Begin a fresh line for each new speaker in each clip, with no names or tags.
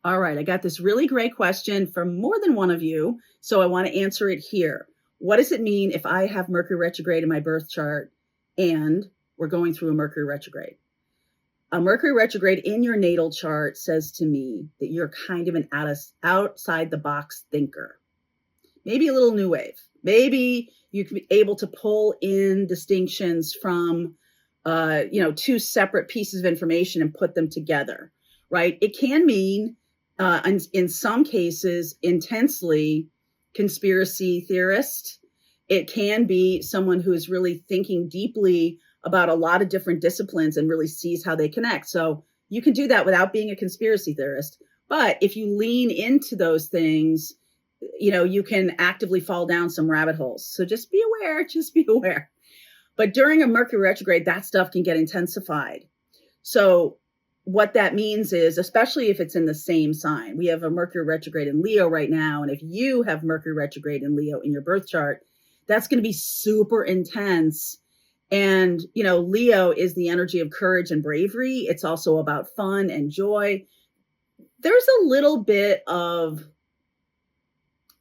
All right, I got this really great question from more than one of you, so I want to answer it here. What does it mean if I have Mercury retrograde in my birth chart and we're going through a Mercury retrograde? A Mercury retrograde in your natal chart says to me that you're kind of an outside the box thinker, maybe a little new wave. Maybe you can be able to pull in distinctions from, two separate pieces of information and put them together, right? It can mean, in some cases, intensely conspiracy theorist. It can be someone who is really thinking deeply about a lot of different disciplines and really sees how they connect. So you can do that without being a conspiracy theorist. But if you lean into those things, you can actively fall down some rabbit holes. So just be aware. But during a Mercury retrograde, that stuff can get intensified. So what that means is, especially if it's in the same sign, we have a Mercury retrograde in Leo right now. And if you have Mercury retrograde in Leo in your birth chart, that's going to be super intense. And, Leo is the energy of courage and bravery. It's also about fun and joy. There's a little bit of,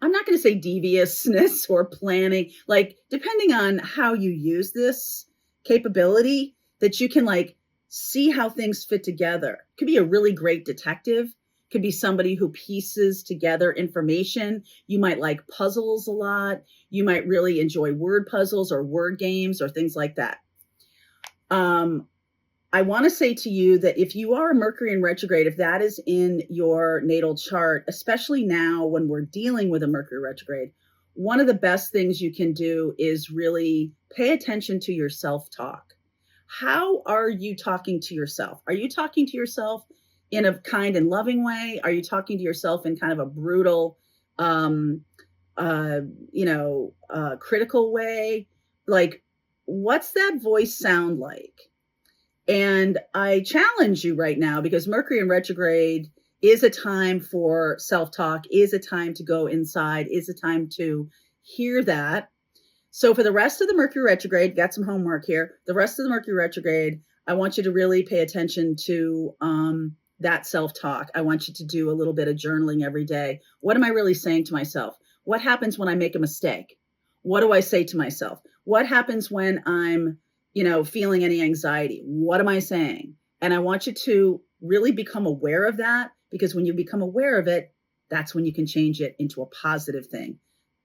I'm not going to say deviousness or planning, like depending on how you use this capability, that you can see how things fit together. Could be a really great detective. Could be somebody who pieces together information. You might like puzzles a lot. You might really enjoy word puzzles or word games or things like that. I want to say to you that if you are a Mercury in retrograde, if that is in your natal chart, especially now when we're dealing with a Mercury retrograde, one of the best things you can do is really pay attention to your self-talk. How are you talking to yourself? Are you talking to yourself in a kind and loving way? Are you talking to yourself in kind of a brutal, critical way? Like, what's that voice sound like? And I challenge you right now, because Mercury in retrograde is a time for self-talk, is a time to go inside, is a time to hear that. So for the rest of the Mercury retrograde, got some homework here. The rest of the Mercury retrograde, I want you to really pay attention to that self-talk. I want you to do a little bit of journaling every day. What am I really saying to myself? What happens when I make a mistake? What do I say to myself? What happens when I'm, feeling any anxiety? What am I saying? And I want you to really become aware of that, because when you become aware of it, that's when you can change it into a positive thing.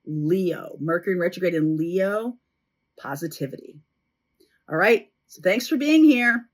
Leo, Mercury retrograde in Leo, positivity. All right. So thanks for being here.